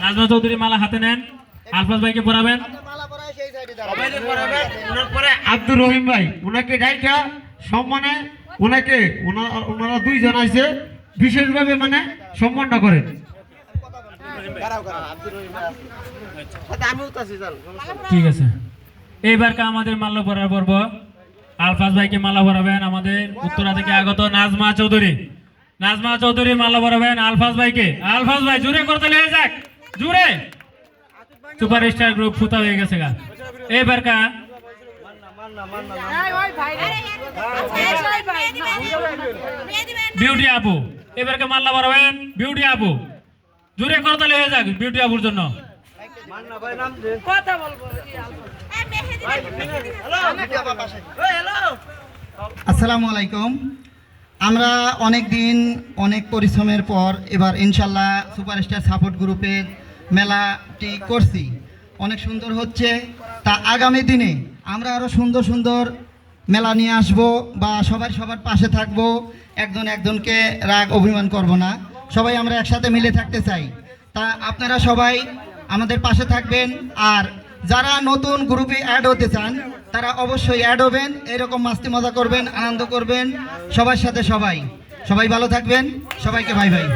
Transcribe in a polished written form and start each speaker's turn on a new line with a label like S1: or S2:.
S1: নাজমা চৌধুরী মালা হাতে নেন, আলফাজ ভাইকে পরাবেন।
S2: আব্দুর রহিম ভাই ওনাকে ডাইকা সম্মানে ওনাকে ওনারা দুইজন আছে বিশেষভাবে মানে সম্মানটা করেন।
S1: ঠিক আছে, এইবারকা আমাদের মাল্য পরার পর্ব। আলফাজ ভাইকে মালা পরাবেন আমাদের উত্তরা থেকে আগত নাজমা চৌধুরী। নাজমা চৌধুরী মালা পরাবেন আলফাজ ভাইকে। আলফাজ ভাই জোরে করতে লেগে যাক, জোরে। সুপারস্টার গ্রুপ ফুতা হয়ে গেছে গা। এইবারকা বিউটি আপু, এবারকে মাল্লা পরাবেন বিউটি আপু। জোরে করতে লেগে যাক বিউটি আপুর জন্য।
S3: আসসালামু আলাইকুম। আমরা অনেক দিন অনেক পরিশ্রমের পর এবার ইনশাল্লাহ সুপারস্টার সাপোর্ট গ্রুপের মেলাটি করছি, অনেক সুন্দর হচ্ছে। তা আগামী দিনে আমরা আরও সুন্দর সুন্দর মেলা নিয়ে আসব বা সবার পাশে থাকব, একজন একজনকে রাগ অভিমান করব না, সবাই আমরা একসাথে মিলে থাকতে চাই। তা আপনারা সবাই আমাদের পাশে থাকবেন, আর যারা নতুন গ্রুপে অ্যাড হতে চান তারা অবশ্যই অ্যাড হবেন, এরকম মাস্তি মজা করবেন, আনন্দ করবেন সবার সাথে। সবাই ভালো থাকবেন, সবাইকে বাই বাই।